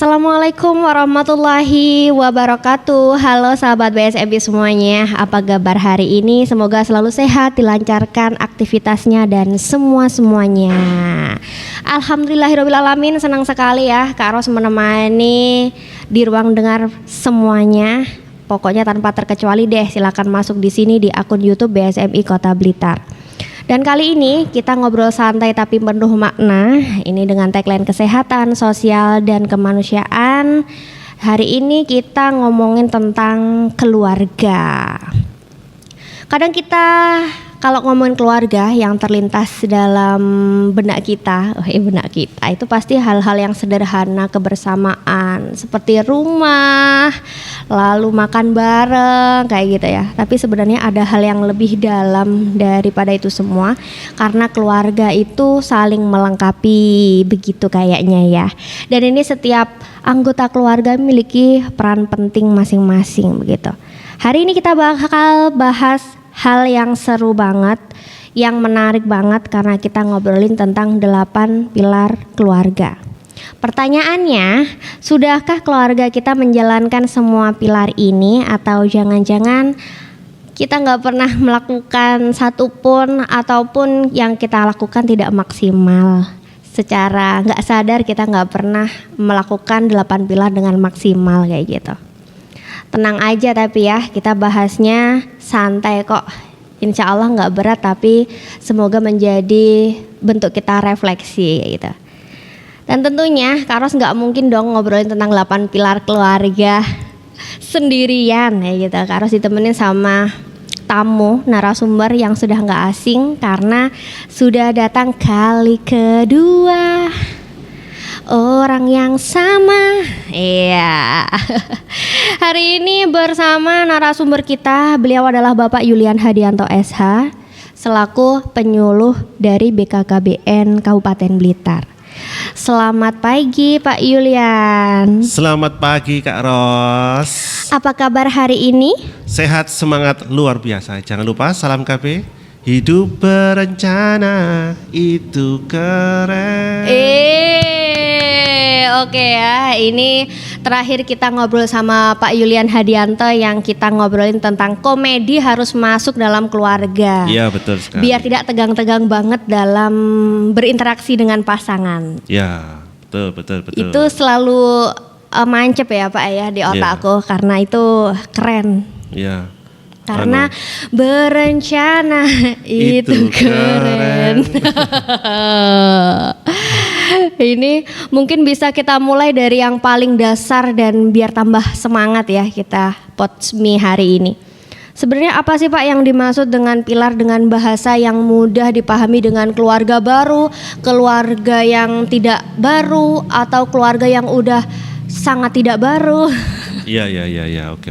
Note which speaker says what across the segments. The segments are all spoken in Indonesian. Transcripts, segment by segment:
Speaker 1: Assalamualaikum warahmatullahi wabarakatuh. Halo sahabat BSMB semuanya, apa kabar hari ini? Semoga selalu sehat, dilancarkan aktivitasnya dan semuanya. Alhamdulillahirrahmanirrahim, senang sekali ya Kak Ros menemani di ruang dengar semuanya. Pokoknya tanpa terkecuali deh, silakan masuk di sini di akun YouTube BSMI Kota Blitar. Dan kali ini kita ngobrol santai tapi penuh makna. Ini dengan tagline kesehatan, sosial, dan kemanusiaan. Hari ini kita ngomongin tentang keluarga. Kadang kita kalau ngomongin keluarga yang terlintas dalam benak kita itu pasti hal-hal yang sederhana, kebersamaan seperti rumah, lalu makan bareng kayak gitu ya. Tapi sebenarnya ada hal yang lebih dalam daripada itu semua, karena keluarga itu saling melengkapi begitu kayaknya ya. Dan ini setiap anggota keluarga memiliki peran penting masing-masing begitu. Hari ini kita bakal bahas hal yang seru banget, yang menarik banget karena kita ngobrolin tentang 8 pilar keluarga. Pertanyaannya, sudahkah keluarga kita menjalankan semua pilar ini, atau jangan-jangan kita nggak pernah melakukan satupun, ataupun yang kita lakukan tidak maksimal? Secara nggak sadar kita nggak pernah melakukan 8 pilar dengan maksimal kayak gitu. Tenang aja tapi ya, kita bahasnya santai kok. Insya Allah nggak berat, tapi semoga menjadi bentuk kita refleksi gitu. Dan tentunya Kak Ros nggak mungkin dong ngobrolin tentang 8 pilar keluarga sendirian ya gitu. Kak Ros ditemenin sama tamu narasumber yang sudah nggak asing karena sudah datang kali kedua. Orang yang sama. Iya. Hari ini bersama narasumber kita, beliau adalah Bapak Yulian Hadianto SH selaku penyuluh dari BKKBN Kabupaten Blitar. Selamat pagi Pak Yulian.
Speaker 2: Selamat pagi Kak Ros.
Speaker 1: Apa kabar hari ini?
Speaker 2: Sehat, semangat luar biasa. Jangan lupa salam KB. Hidup berencana itu keren.
Speaker 1: Oke ya, ini terakhir kita ngobrol sama Pak Yulian Hadianto yang kita ngobrolin tentang komedi harus masuk dalam keluarga.
Speaker 2: Iya betul sekali.
Speaker 1: Biar tidak tegang-tegang banget dalam berinteraksi dengan pasangan.
Speaker 2: Ya betul.
Speaker 1: Itu selalu mancep ya Pak ya di otak aku, karena itu keren.
Speaker 2: Iya.
Speaker 1: Karena berencana itu keren. Ini mungkin bisa kita mulai dari yang paling dasar dan biar tambah semangat ya kita Potsmi hari ini. Sebenarnya apa sih Pak yang dimaksud dengan pilar dengan bahasa yang mudah dipahami dengan keluarga baru, keluarga yang tidak baru, atau keluarga yang udah sangat tidak baru?
Speaker 2: Iya. Oke.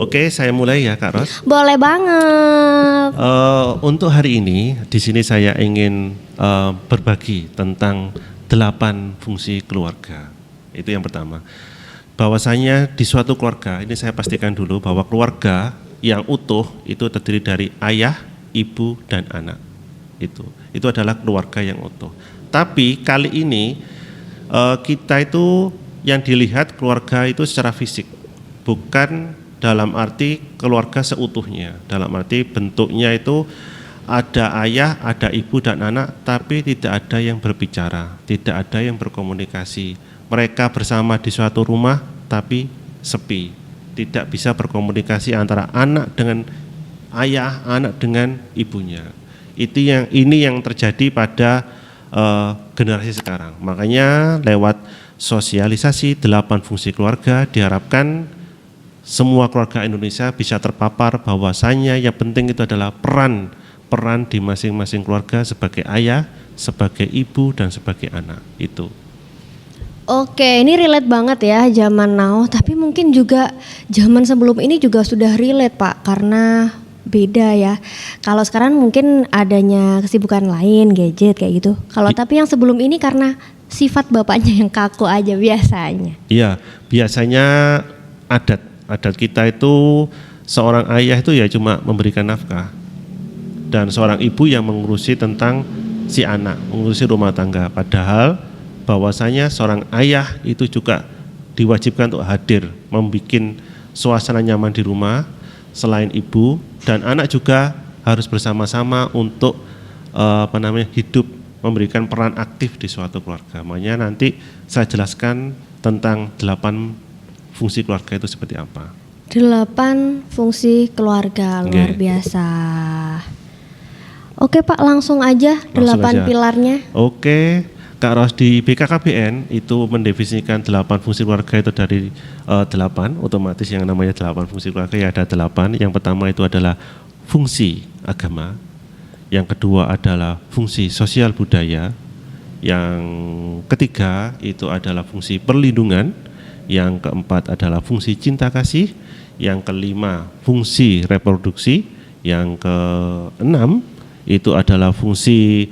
Speaker 2: Oke, saya mulai ya Kak Ros.
Speaker 1: Boleh banget.
Speaker 2: Untuk hari ini di sini saya ingin berbagi tentang 8 fungsi keluarga. Itu yang pertama. Bahwasanya di suatu keluarga, ini saya pastikan dulu bahwa keluarga yang utuh itu terdiri dari ayah, ibu, dan anak. Itu adalah keluarga yang utuh. Tapi kali ini kita itu yang dilihat keluarga itu secara fisik, bukan dalam arti keluarga seutuhnya. Dalam arti bentuknya itu ada ayah, ada ibu dan anak, tapi tidak ada yang berbicara, tidak ada yang berkomunikasi. Mereka bersama di suatu rumah tapi sepi, tidak bisa berkomunikasi antara anak dengan ayah, anak dengan ibunya. Ini yang terjadi pada generasi sekarang. Makanya lewat sosialisasi 8 fungsi keluarga diharapkan semua keluarga Indonesia bisa terpapar bahwasanya yang penting itu adalah peran di masing-masing keluarga sebagai ayah, sebagai ibu, dan sebagai anak itu.
Speaker 1: Oke, ini relate banget ya zaman now, tapi mungkin juga zaman sebelum ini juga sudah relate Pak, karena beda ya. Kalau sekarang mungkin adanya kesibukan lain, gadget kayak gitu. Tapi yang sebelum ini karena sifat bapaknya yang kaku aja biasanya.
Speaker 2: Iya, biasanya adat kita itu seorang ayah itu ya cuma memberikan nafkah, dan seorang ibu yang mengurusi tentang si anak, mengurusi rumah tangga. Padahal bahwasanya seorang ayah itu juga diwajibkan untuk hadir, membuat suasana nyaman di rumah selain ibu, dan anak juga harus bersama-sama untuk hidup, memberikan peran aktif di suatu keluarga. Makanya nanti saya jelaskan tentang 8 fungsi keluarga itu seperti apa.
Speaker 1: 8 fungsi keluarga, luar
Speaker 2: Oke.
Speaker 1: biasa. Oke Pak, langsung aja 8
Speaker 2: aja.
Speaker 1: pilarnya.
Speaker 2: Oke, Kak Ros, di BKKBN itu mendefinisikan 8 fungsi keluarga itu dari 8, otomatis yang namanya 8 fungsi keluarga ya ada 8. Yang pertama itu adalah fungsi agama, yang kedua adalah fungsi sosial budaya, yang ketiga itu adalah fungsi perlindungan, yang keempat adalah fungsi cinta kasih, yang kelima fungsi reproduksi, yang keenam itu adalah fungsi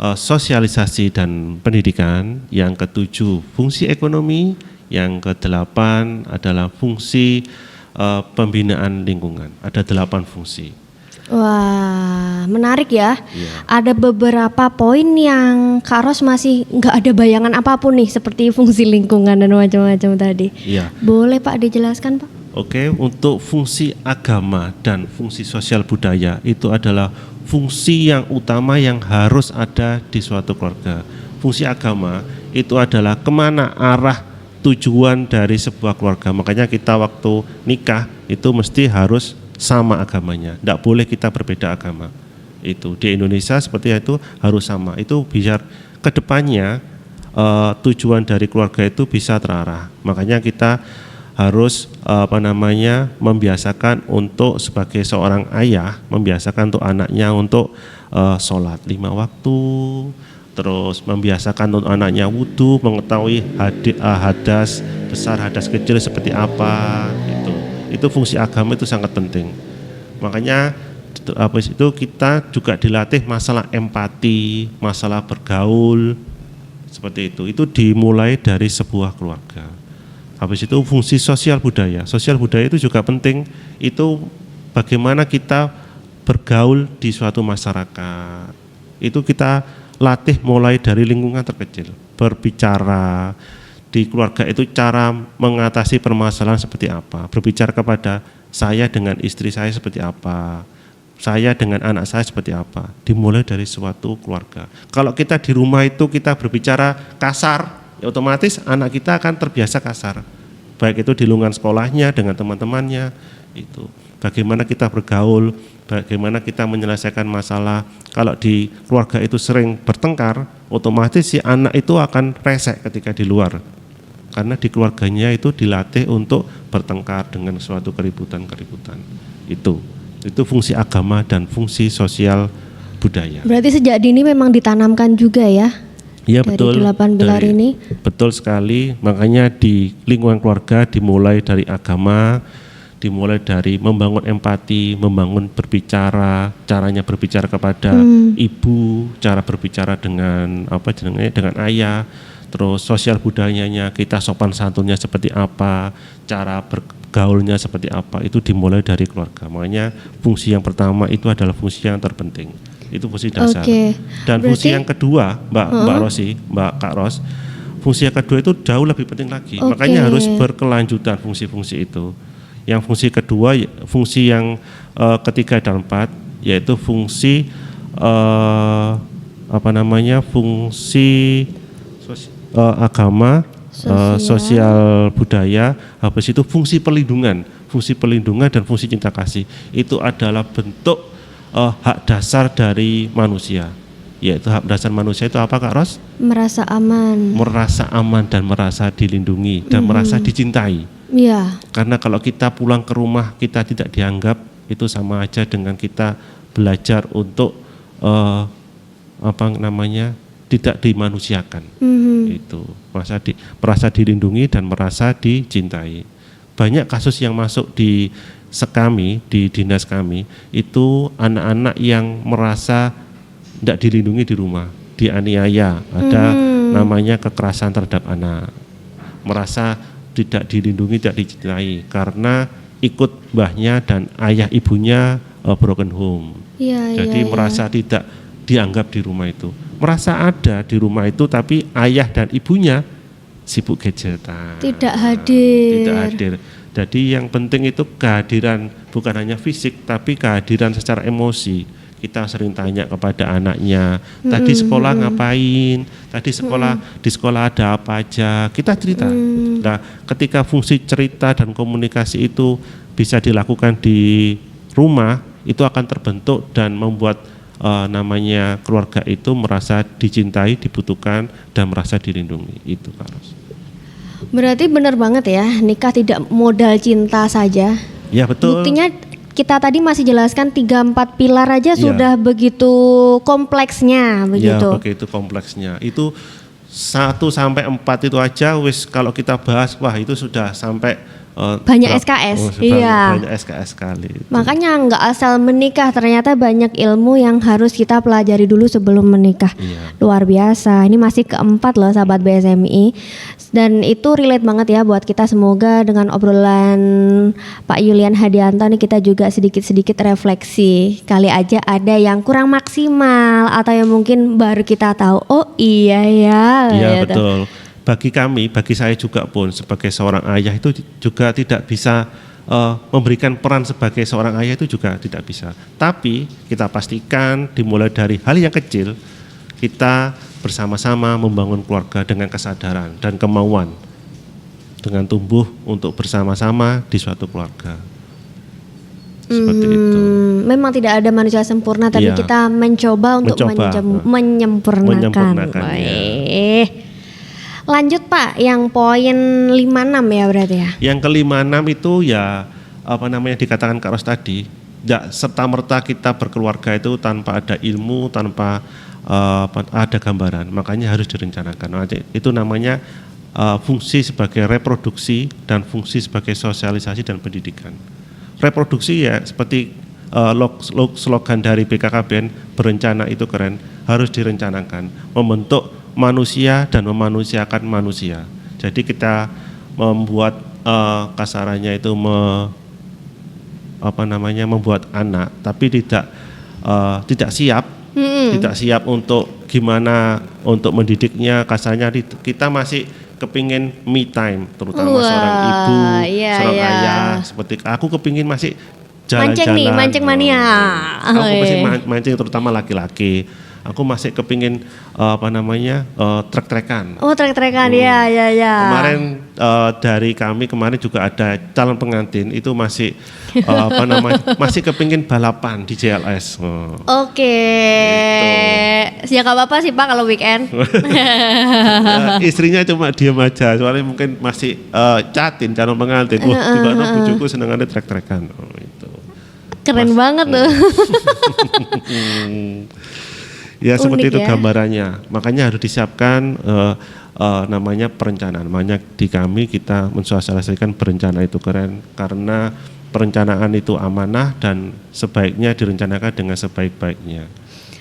Speaker 2: sosialisasi dan pendidikan, yang ketujuh fungsi ekonomi, yang kedelapan adalah fungsi pembinaan lingkungan. Ada 8 fungsi.
Speaker 1: Wah, menarik ya.
Speaker 2: Iya.
Speaker 1: Ada beberapa poin yang Kak Ros masih nggak ada bayangan apapun nih, seperti fungsi lingkungan dan macam-macam tadi.
Speaker 2: Iya.
Speaker 1: Boleh Pak dijelaskan Pak?
Speaker 2: Oke, untuk fungsi agama dan fungsi sosial budaya itu adalah fungsi yang utama yang harus ada di suatu keluarga. Fungsi agama itu adalah kemana arah tujuan dari sebuah keluarga. Makanya kita waktu nikah itu mesti harus sama agamanya, tidak boleh kita berbeda agama. Itu di Indonesia seperti itu harus sama. Itu biar kedepannya tujuan dari keluarga itu bisa terarah. Makanya kita harus membiasakan untuk sebagai seorang ayah, membiasakan untuk anaknya untuk sholat 5 waktu, terus membiasakan untuk anaknya wudhu, mengetahui hadas besar, hadas kecil seperti apa. Itu fungsi agama itu sangat penting. Makanya habis itu kita juga dilatih masalah empati, masalah bergaul, seperti itu. Itu dimulai dari sebuah keluarga. Habis itu fungsi sosial budaya. Sosial budaya itu juga penting. Itu bagaimana kita bergaul di suatu masyarakat. Itu kita latih mulai dari lingkungan terkecil. Berbicara di keluarga itu cara mengatasi permasalahan seperti apa. Berbicara kepada saya dengan istri saya seperti apa. Saya dengan anak saya seperti apa. Dimulai dari suatu keluarga. Kalau kita di rumah itu kita berbicara kasar, ya otomatis anak kita akan terbiasa kasar, baik itu di lingkungan sekolahnya dengan teman-temannya. Itu bagaimana kita bergaul, bagaimana kita menyelesaikan masalah. Kalau di keluarga itu sering bertengkar, otomatis si anak itu akan resek ketika di luar, karena di keluarganya itu dilatih untuk bertengkar dengan suatu keributan-keributan. Itu fungsi agama dan fungsi sosial budaya.
Speaker 1: Berarti sejak dini memang ditanamkan juga ya?
Speaker 2: Iya
Speaker 1: dari
Speaker 2: betul.
Speaker 1: 8 pilar ini.
Speaker 2: Betul sekali. Makanya di lingkungan keluarga dimulai dari agama, dimulai dari membangun empati, membangun berbicara, caranya berbicara kepada ibu, cara berbicara dengan dengan ayah, terus sosial budayanya kita sopan santunnya seperti apa, cara bergaulnya seperti apa, itu dimulai dari keluarga. Makanya fungsi yang pertama itu adalah fungsi yang terpenting. Itu fungsi dasar.
Speaker 1: Oke.
Speaker 2: Dan
Speaker 1: Berarti,
Speaker 2: fungsi yang kedua, Kak Ros, fungsi yang kedua itu jauh lebih penting lagi.
Speaker 1: Oke.
Speaker 2: Makanya harus berkelanjutan fungsi-fungsi itu. Yang fungsi kedua, fungsi yang ketiga dan keempat, yaitu fungsi fungsi agama, sosial budaya. Habis itu fungsi perlindungan dan fungsi cinta kasih. Itu adalah bentuk hak dasar dari manusia. Yaitu hak dasar manusia itu apa Kak Ros?
Speaker 1: merasa aman.
Speaker 2: Merasa aman dan merasa dilindungi dan merasa dicintai.
Speaker 1: Iya.
Speaker 2: Karena kalau kita pulang ke rumah kita tidak dianggap, itu sama aja dengan kita belajar untuk tidak dimanusiakan. Itu merasa dilindungi dan merasa dicintai. Banyak kasus yang masuk di dinas kami itu anak-anak yang merasa tidak dilindungi di rumah, dianiaya, ada namanya kekerasan terhadap anak, merasa tidak dilindungi, tidak dicintai karena ikut mbahnya dan ayah ibunya broken home. Jadi merasa tidak dianggap di rumah itu. merasa ada di rumah itu, tapi ayah dan ibunya sibuk gadgetan.
Speaker 1: Tidak hadir.
Speaker 2: Tidak hadir. Jadi yang penting itu kehadiran bukan hanya fisik, tapi kehadiran secara emosi. Kita sering tanya kepada anaknya, tadi sekolah ngapain, tadi di sekolah ada apa aja, kita cerita. Nah, ketika fungsi cerita dan komunikasi itu bisa dilakukan di rumah, itu akan terbentuk dan membuat namanya keluarga itu merasa dicintai, dibutuhkan, dan merasa dilindungi. Itu Carlos.
Speaker 1: Berarti benar banget ya, nikah tidak modal cinta saja.
Speaker 2: Ya betul.
Speaker 1: Buktinya kita tadi masih jelaskan 3-4 pilar aja sudah begitu kompleksnya begitu.
Speaker 2: Ya begitu kompleksnya. Itu 1-4 itu aja wis kalau kita bahas, wah itu sudah sampai
Speaker 1: banyak SKS. Iya.
Speaker 2: Banyak SKS sekali.
Speaker 1: Makanya nggak asal menikah, ternyata banyak ilmu yang harus kita pelajari dulu sebelum menikah.
Speaker 2: Iya.
Speaker 1: Luar biasa. Ini masih keempat loh sahabat BSMI. Dan itu relate banget ya buat kita. Semoga dengan obrolan Pak Yulian Hadianto nih kita juga sedikit-sedikit refleksi. Kali aja ada yang kurang maksimal atau yang mungkin baru kita tahu. Oh iya ya.
Speaker 2: Iya
Speaker 1: gitu.
Speaker 2: betul. Bagi saya juga pun sebagai seorang ayah itu juga tidak bisa memberikan peran sebagai seorang ayah itu juga tidak bisa. Tapi kita pastikan dimulai dari hal yang kecil, kita bersama-sama membangun keluarga dengan kesadaran dan kemauan dengan tumbuh untuk bersama-sama di suatu keluarga. Seperti itu.
Speaker 1: Memang tidak ada manusia sempurna, tapi kita mencoba untuk menyempurnakan. Baik. Lanjut Pak, yang poin 56 ya berarti ya.
Speaker 2: Yang ke-56 itu ya dikatakan Kak Ros tadi, tidak serta-merta kita berkeluarga itu tanpa ada ilmu, tanpa ada gambaran, makanya harus direncanakan. Itu namanya fungsi sebagai reproduksi dan fungsi sebagai sosialisasi dan pendidikan. Reproduksi ya seperti slogan dari BKKBN, berencana itu keren, harus direncanakan, membentuk manusia dan memanusiakan manusia. Jadi kita membuat kasarannya itu membuat anak, tapi tidak siap, tidak siap untuk gimana untuk mendidiknya. Kasarnya kita masih kepingin me time, terutama seorang ibu, seorang ayah. Seperti aku kepingin masih jalan-jalan.
Speaker 1: Mancing mania.
Speaker 2: Aku masih mancing, terutama laki-laki. Aku masih kepingin trek-trekan.
Speaker 1: Oh, trek-trekan, ya.
Speaker 2: Kemarin dari kami kemarin juga ada calon pengantin itu masih masih kepingin balapan di JLS.
Speaker 1: Oke.
Speaker 2: Gitu.
Speaker 1: Ya nggak apa-apa sih Pak kalau weekend.
Speaker 2: Istrinya cuma diem aja, soalnya mungkin masih catin calon pengantin. Tiba-tiba bujuku senengannya trek-trekan. Itu.
Speaker 1: Keren banget tuh.
Speaker 2: Ya seperti
Speaker 1: unik
Speaker 2: itu
Speaker 1: ya.
Speaker 2: Gambarannya. Makanya harus disiapkan namanya perencanaan. Makanya di kami kita mensosialisasikan berencana itu keren, karena perencanaan itu amanah dan sebaiknya direncanakan dengan sebaik-baiknya.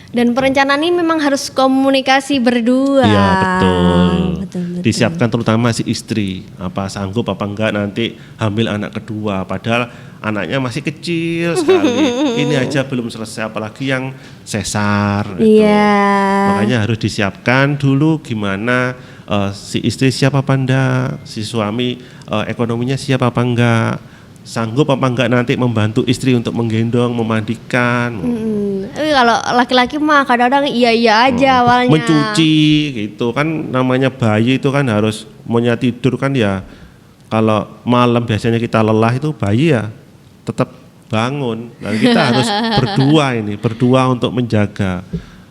Speaker 1: Dan perencanaan ini memang harus komunikasi berdua.
Speaker 2: Iya betul.
Speaker 1: Betul.
Speaker 2: Disiapkan terutama si istri, apa sanggup apa enggak nanti hamil anak kedua, padahal anaknya masih kecil sekali. Ini aja belum selesai, apalagi yang sesar.
Speaker 1: Iya.
Speaker 2: Makanya harus disiapkan dulu gimana si istri siap apa enggak, si suami ekonominya siap apa enggak, sanggup apa enggak nanti membantu istri untuk menggendong, memandikan.
Speaker 1: Tapi kalau laki-laki mah kadang-kadang iya aja awalnya.
Speaker 2: Mencuci gitu kan, namanya bayi itu kan harus maunya tidur kan ya. Kalau malam biasanya kita lelah itu bayi ya tetap bangun. Dan kita harus berdua untuk menjaga.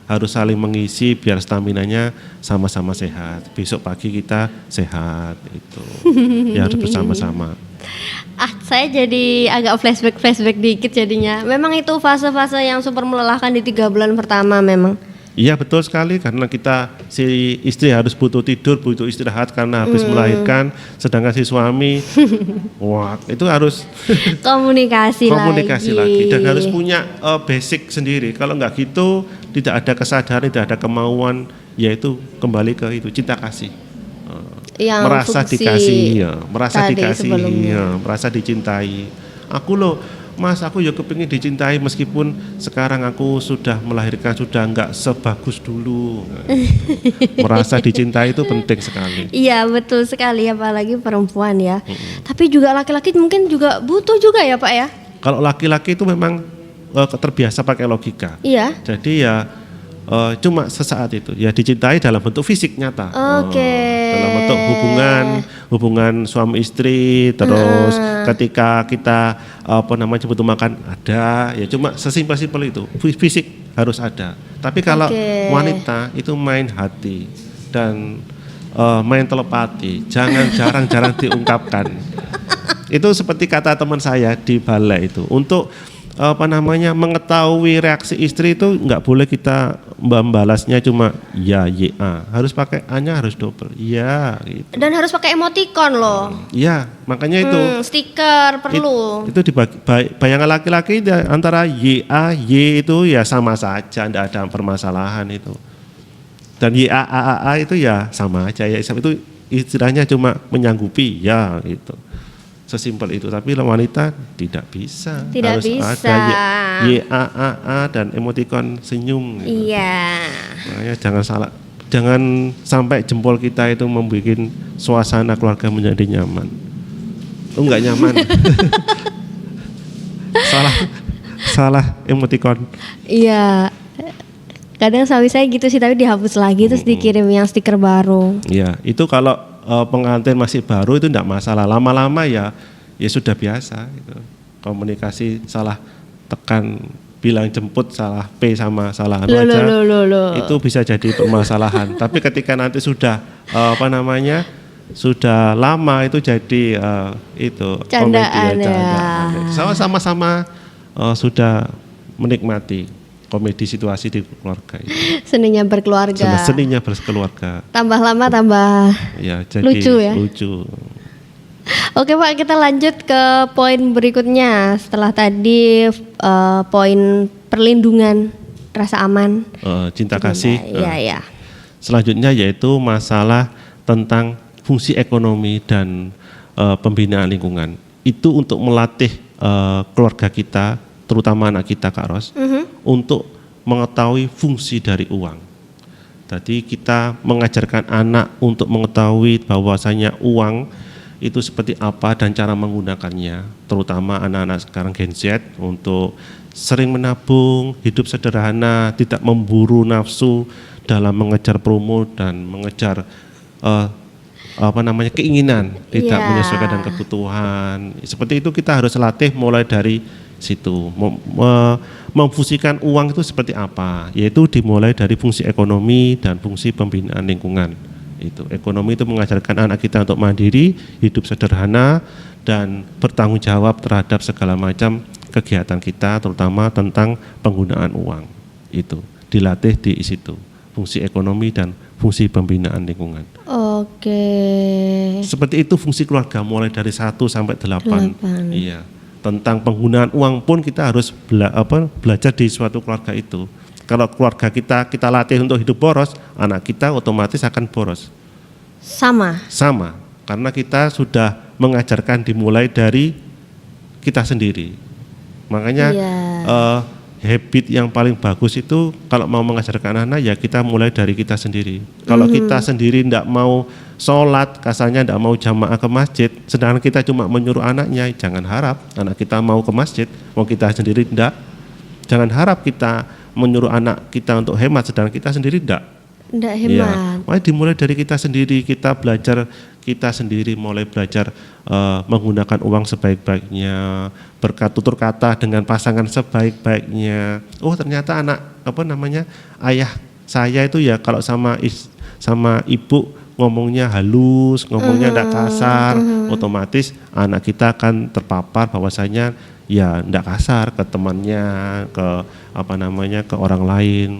Speaker 2: Harus saling mengisi biar staminanya sama-sama sehat. Besok pagi kita sehat itu. Ya harus bersama-sama.
Speaker 1: Saya jadi agak flashback dikit jadinya. Memang itu fase-fase yang super melelahkan di 3 bulan pertama memang.
Speaker 2: Iya betul sekali, karena si istri harus butuh tidur, butuh istirahat karena habis melahirkan, sedangkan si suami, wah itu harus
Speaker 1: komunikasi
Speaker 2: lagi dan harus punya basic sendiri. Kalau nggak gitu, tidak ada kesadaran, tidak ada kemauan, yaitu kembali ke itu cinta kasih. Merasa dikasih, merasa dicintai. Aku loh Mas aku ya kepingin dicintai meskipun sekarang aku sudah melahirkan sudah enggak sebagus dulu. Merasa dicintai itu penting sekali.
Speaker 1: Iya betul sekali, apalagi perempuan ya. Tapi juga laki-laki mungkin juga butuh juga ya Pak ya.
Speaker 2: Kalau laki-laki itu memang terbiasa pakai logika.
Speaker 1: Iya.
Speaker 2: Jadi ya cuma sesaat itu ya dicintai dalam bentuk fisik nyata.
Speaker 1: Oke.
Speaker 2: Dalam bentuk hubungan suami istri, terus ketika kita butuh makan ada, ya cuma sesimpel-simpel itu. Fisik harus ada. Tapi kalau wanita itu main hati dan main telepati, jarang diungkapkan. Itu seperti kata teman saya di balai itu, untuk mengetahui reaksi istri itu nggak boleh kita membalasnya cuma ya harus pakai A-nya harus double ya gitu.
Speaker 1: Dan harus pakai emoticon loh.
Speaker 2: Iya, makanya itu
Speaker 1: stiker perlu.
Speaker 2: Itu bayangan laki-laki antara Y itu ya sama saja, tidak ada permasalahan itu. Dan A itu ya sama aja ya, itu istilahnya cuma menyanggupi ya gitu. Sesimpel itu, tapi wanita tidak bisa.
Speaker 1: Tidak
Speaker 2: harus
Speaker 1: bisa.
Speaker 2: Ada YAAA dan emoticon senyum. Gitu.
Speaker 1: Iya.
Speaker 2: Makanya jangan sampai jempol kita itu membuat suasana keluarga menjadi nyaman. Oh enggak nyaman. salah emoticon.
Speaker 1: Iya. Kadang suami saya gitu sih, tapi dihapus lagi terus dikirim yang stiker baru.
Speaker 2: Iya, itu kalau pengantin masih baru itu enggak masalah, lama-lama ya sudah biasa gitu. Komunikasi salah tekan bilang jemput salah P sama salah aja itu bisa jadi permasalahan. Tapi ketika nanti sudah sudah lama itu jadi itu
Speaker 1: candaan
Speaker 2: komedi ya. Sama-sama sudah menikmati komedi situasi di keluarga itu.
Speaker 1: Seninya berkeluarga.
Speaker 2: Seninya berkeluarga.
Speaker 1: Tambah lama tambah
Speaker 2: ya, jadi lucu.
Speaker 1: Oke Pak, kita lanjut ke poin berikutnya. Setelah tadi poin perlindungan, rasa aman,
Speaker 2: cinta kasih.
Speaker 1: Iya.
Speaker 2: Selanjutnya yaitu masalah tentang fungsi ekonomi dan pembinaan lingkungan. Itu untuk melatih keluarga kita, terutama anak kita Kak Ros, untuk mengetahui fungsi dari uang. Tadi kita mengajarkan anak untuk mengetahui bahwasanya uang itu seperti apa dan cara menggunakannya, terutama anak-anak sekarang Gen Z, untuk sering menabung, hidup sederhana, tidak memburu nafsu dalam mengejar promo dan mengejar keinginan, tidak menyesuaikan dengan kebutuhan. Seperti itu kita harus latih mulai dari situ. Memfungsikan uang itu seperti apa? Yaitu dimulai dari fungsi ekonomi dan fungsi pembinaan lingkungan. Itu ekonomi itu mengajarkan anak kita untuk mandiri, hidup sederhana dan bertanggung jawab terhadap segala macam kegiatan kita, terutama tentang penggunaan uang. Itu dilatih di situ, fungsi ekonomi dan fungsi pembinaan lingkungan.
Speaker 1: Oke.
Speaker 2: Seperti itu fungsi keluarga mulai dari 1 sampai 8. Iya. Tentang penggunaan uang pun kita harus belajar di suatu keluarga itu. Kalau keluarga kita latih untuk hidup boros, anak kita otomatis akan boros. Sama, karena kita sudah mengajarkan dimulai dari kita sendiri. Makanya habit yang paling bagus itu kalau mau mengajarkan anak ya kita mulai dari kita sendiri. Kalau kita sendiri tidak mau sholat, kasarnya tidak mau jamaah ke masjid, sedangkan kita cuma menyuruh anaknya, jangan harap anak kita mau ke masjid, mau kita sendiri tidak. Jangan harap kita menyuruh anak kita untuk hemat, sedangkan kita sendiri tidak hemat. Ya, makanya dimulai dari kita sendiri, kita belajar kita sendiri, mulai belajar menggunakan uang sebaik-baiknya, bertutur kata dengan pasangan sebaik-baiknya. Oh ternyata ayah saya itu ya kalau sama ibu ngomongnya halus, ngomongnya tidak kasar, otomatis anak kita akan terpapar bahwasanya ya tidak kasar ke temannya, ke orang lain.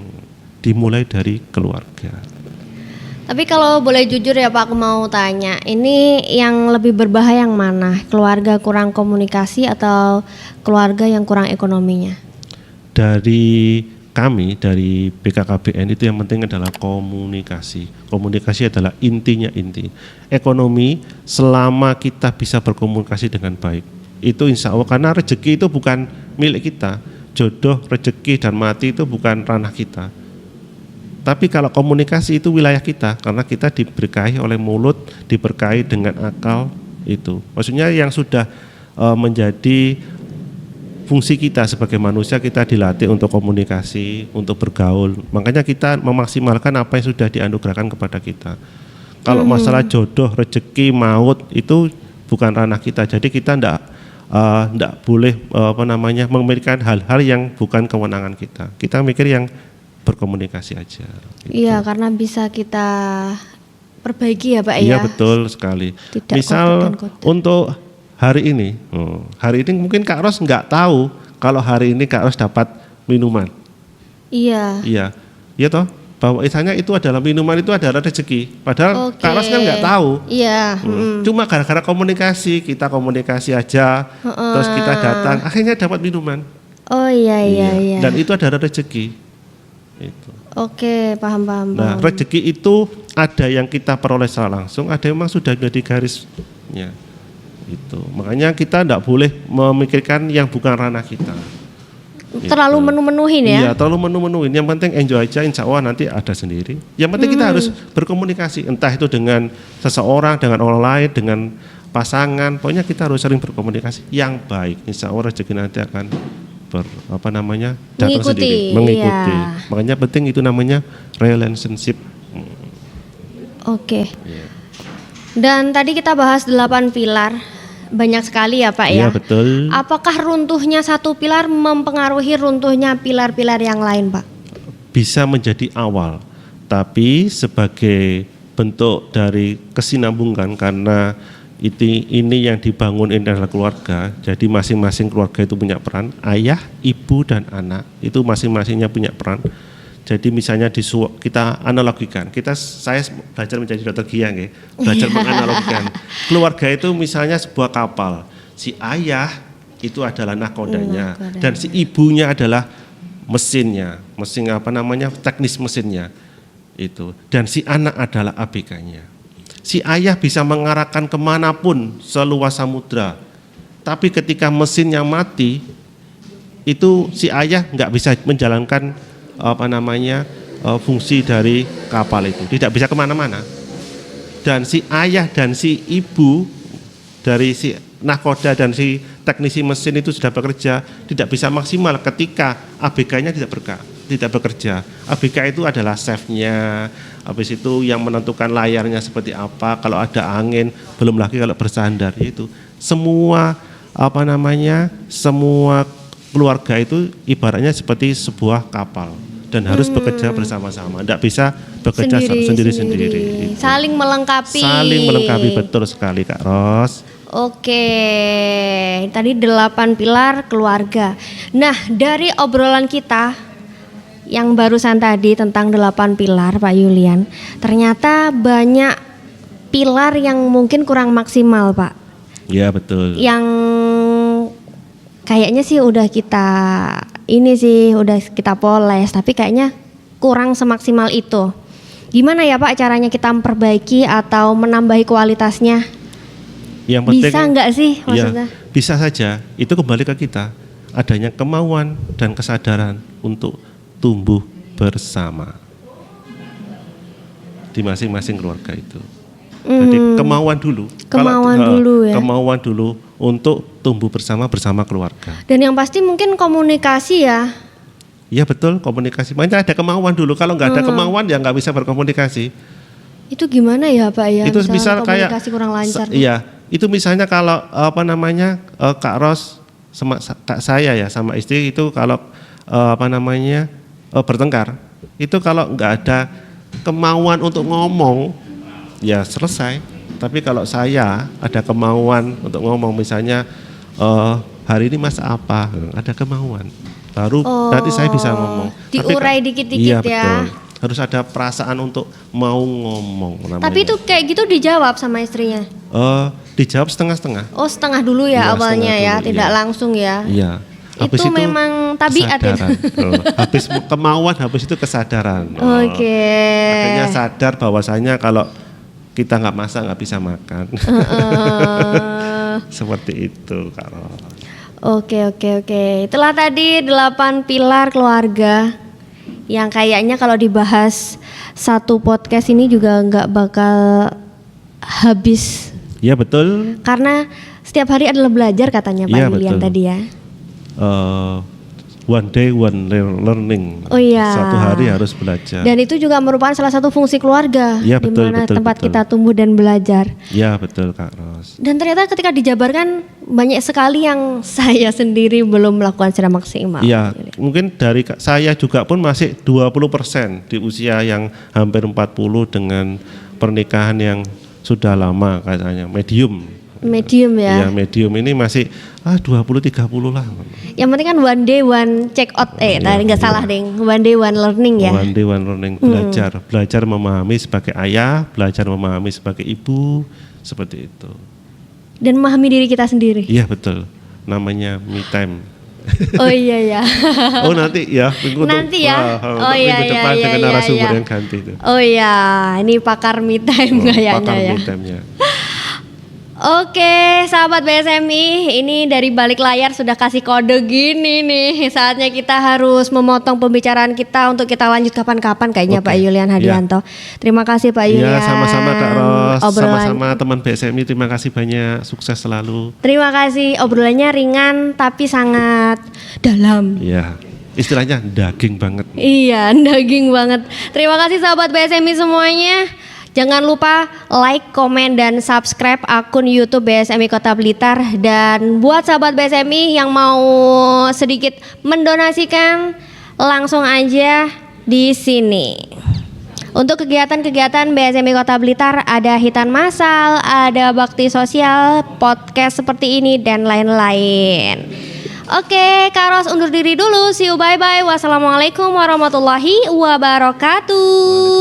Speaker 2: Dimulai dari keluarga.
Speaker 1: Tapi kalau boleh jujur ya Pak, aku mau tanya, ini yang lebih berbahaya yang mana? Keluarga kurang komunikasi atau keluarga yang kurang ekonominya?
Speaker 2: Dari kami, dari BKKBN itu yang penting adalah komunikasi. Komunikasi adalah inti. Ekonomi selama kita bisa berkomunikasi dengan baik, Itu insya Allah, karena rezeki itu bukan milik kita. Jodoh, rezeki, dan mati itu bukan ranah kita. Tapi kalau komunikasi itu wilayah kita, karena kita diberkahi oleh mulut, diberkahi dengan akal itu. Maksudnya yang sudah menjadi fungsi kita sebagai manusia, kita dilatih untuk komunikasi, untuk bergaul. Makanya kita memaksimalkan apa yang sudah dianugerahkan kepada kita. Kalau masalah jodoh, rezeki, maut itu bukan ranah kita. Jadi kita enggak boleh memikirkan hal-hal yang bukan kewenangan kita. Kita mikir yang berkomunikasi aja. Gitu.
Speaker 1: Iya, karena bisa kita perbaiki ya Pak ya.
Speaker 2: Iya betul sekali.
Speaker 1: Tidak
Speaker 2: misal
Speaker 1: kode-kode.
Speaker 2: untuk hari ini mungkin Kak Ros nggak tahu kalau hari ini Kak Ros dapat minuman.
Speaker 1: Iya.
Speaker 2: Iya toh. Bahwa isanya itu adalah minuman, itu adalah rezeki. Padahal Kak Ros kan nggak taau.
Speaker 1: Iya.
Speaker 2: Cuma gara-gara komunikasi, kita komunikasi aja, terus kita datang, akhirnya dapat minuman.
Speaker 1: Oh iya.
Speaker 2: Dan itu adalah rezeki. Itu.
Speaker 1: Oke, paham.
Speaker 2: Nah, rezeki itu ada yang kita peroleh secara langsung, ada yang memang sudah menjadi garisnya. Itu. Makanya kita tidak boleh memikirkan yang bukan ranah kita.
Speaker 1: Terlalu menu-menuhin ya?
Speaker 2: Iya, terlalu menu-menuhin. Yang penting enjoy aja, insya Allah nanti ada sendiri. Yang penting kita harus berkomunikasi, entah itu dengan seseorang, dengan orang lain, dengan pasangan. Pokoknya kita harus sering berkomunikasi yang baik. Insya Allah rezeki nanti akan datang sendiri, mengikuti.
Speaker 1: Iya.
Speaker 2: Makanya penting itu namanya relationship.
Speaker 1: Oke. Dan tadi kita bahas 8 pilar. Banyak sekali ya Pak ya.
Speaker 2: Iya betul.
Speaker 1: Apakah runtuhnya satu pilar mempengaruhi runtuhnya pilar-pilar yang lain Pak?
Speaker 2: Bisa menjadi awal, tapi sebagai bentuk dari kesinambungan, karena ini yang dibangun ini adalah keluarga. Jadi masing-masing keluarga itu punya peran. Ayah, ibu, dan anak itu masing-masingnya punya peran. Jadi misalnya kita analogikan, saya belajar menjadi dokter Giang ya, belajar menganalogikan. Keluarga itu misalnya sebuah kapal, si ayah itu adalah nahkodanya, dan si ibunya adalah mesinnya, teknis mesinnya itu, dan si anak adalah ABK-nya. Si ayah bisa mengarahkan kemanapun seluas samudra, tapi ketika mesinnya mati, itu si ayah nggak bisa menjalankan fungsi dari kapal itu, tidak bisa kemana-mana. Dan si ayah dan si ibu dari si nahkoda dan si teknisi mesin itu sudah bekerja, tidak bisa maksimal ketika ABK-nya tidak bekerja. ABK itu adalah chef-nya, habis itu yang menentukan layarnya seperti apa, kalau ada angin, belum lagi kalau bersandar. Itu semua semua keluarga itu ibaratnya seperti sebuah kapal dan harus bekerja bersama-sama, tidak bisa bekerja sendiri-sendiri.
Speaker 1: Saling melengkapi.
Speaker 2: Saling melengkapi, betul sekali Kak Ros.
Speaker 1: Oke, tadi 8 pilar keluarga. Nah, dari obrolan kita yang barusan tadi tentang 8 pilar Pak Yulian, ternyata banyak pilar yang mungkin kurang maksimal Pak.
Speaker 2: Iya betul.
Speaker 1: Yang kayaknya sih udah kita poles, tapi kayaknya kurang semaksimal itu. Gimana ya Pak caranya kita memperbaiki atau menambahi kualitasnya?
Speaker 2: Yang penting,
Speaker 1: bisa nggak sih maksudnya?
Speaker 2: Ya, bisa saja. Itu kembali ke kita. Adanya kemauan dan kesadaran untuk tumbuh bersama di masing-masing keluarga itu. Jadi kemauan dulu. Kemauan dulu untuk tumbuh bersama keluarga.
Speaker 1: Dan yang pasti mungkin komunikasi ya.
Speaker 2: Iya betul, komunikasi. Makanya ada kemauan dulu. Kalau nggak ada kemauan ya nggak bisa berkomunikasi.
Speaker 1: Itu gimana ya Pak ya?
Speaker 2: Itu misal
Speaker 1: komunikasi kurang lancar.
Speaker 2: Iya, itu misalnya kalau Kak Ros sama Kak saya ya sama istri itu kalau bertengkar, itu kalau nggak ada kemauan untuk ngomong ya selesai. Tapi kalau saya ada kemauan untuk ngomong, misalnya hari ini masak apa, ada kemauan, baru nanti saya bisa ngomong.
Speaker 1: Diurai dikit-dikit
Speaker 2: iya,
Speaker 1: ya.
Speaker 2: Betul. Harus ada perasaan untuk mau ngomong namanya.
Speaker 1: Tapi itu kayak gitu dijawab sama istrinya?
Speaker 2: Dijawab setengah-setengah.
Speaker 1: Oh setengah dulu ya awalnya ya, tidak langsung ya.
Speaker 2: Iya.
Speaker 1: Habis itu memang tabiat ya.
Speaker 2: Habis kemauan, habis itu kesadaran.
Speaker 1: Oke.
Speaker 2: Akhirnya sadar bahwasanya kalau kita nggak masak nggak bisa makan. Seperti itu Kak Ros.
Speaker 1: Oke. Itulah tadi 8 pilar keluarga yang kayaknya kalau dibahas satu podcast ini juga nggak bakal habis.
Speaker 2: Ya betul.
Speaker 1: Karena setiap hari adalah belajar katanya Pak
Speaker 2: Ya,
Speaker 1: Julian
Speaker 2: betul.
Speaker 1: tadi ya.
Speaker 2: One day one learning.
Speaker 1: Oh iya.
Speaker 2: Satu hari harus belajar.
Speaker 1: Dan itu juga merupakan salah satu fungsi keluarga,
Speaker 2: Ya,
Speaker 1: di
Speaker 2: betul,
Speaker 1: mana
Speaker 2: betul,
Speaker 1: tempat
Speaker 2: betul.
Speaker 1: kita tumbuh dan belajar.
Speaker 2: Ya betul Kak Ros.
Speaker 1: Dan ternyata ketika dijabarkan banyak sekali yang saya sendiri belum melakukan secara maksimal.
Speaker 2: Ya, mungkin dari saya juga pun masih 20% di usia yang hampir 40 dengan pernikahan yang sudah lama katanya, medium.
Speaker 1: Medium ya.
Speaker 2: Ya, medium ini masih 20-30 lah.
Speaker 1: Yang penting kan one day one check out. Tadi nggak salah ding. One day one learning ya.
Speaker 2: One day one learning, belajar memahami sebagai ayah, belajar memahami sebagai ibu, seperti itu.
Speaker 1: Dan memahami diri kita sendiri.
Speaker 2: Iya betul, namanya me time.
Speaker 1: Oh iya ya.
Speaker 2: Oh nanti ya,
Speaker 1: Nanti ya.
Speaker 2: untuk
Speaker 1: Oh iya
Speaker 2: minggu depan
Speaker 1: iya
Speaker 2: dengan
Speaker 1: iya.
Speaker 2: narasumber yang ganti itu.
Speaker 1: Oh iya, ini pakar me time kayaknya
Speaker 2: Pakar
Speaker 1: ya.
Speaker 2: me time-nya.
Speaker 1: Oke, sahabat BSMI, ini dari balik layar sudah kasih kode gini nih. Saatnya kita harus memotong pembicaraan kita untuk kita lanjut kapan-kapan kayaknya
Speaker 2: Oke,
Speaker 1: Pak Yulian Hadianto. Terima kasih Pak Yulian.
Speaker 2: Iya sama-sama Kak Ros,
Speaker 1: Obrolan-
Speaker 2: sama-sama teman BSMI, terima kasih banyak, sukses selalu.
Speaker 1: Terima kasih, obrolannya ringan tapi sangat dalam.
Speaker 2: Iya, istilahnya daging banget.
Speaker 1: Iya, daging banget. Terima kasih sahabat BSMI semuanya. Jangan lupa like, komen, dan subscribe akun YouTube BSMI Kota Blitar. Dan buat sahabat BSMI yang mau sedikit mendonasikan, langsung aja di sini. Untuk kegiatan-kegiatan BSMI Kota Blitar ada hitan masal, ada bakti sosial, podcast seperti ini, dan lain-lain. Oke, Kak Ros undur diri dulu. See you, bye-bye. Wassalamualaikum warahmatullahi wabarakatuh.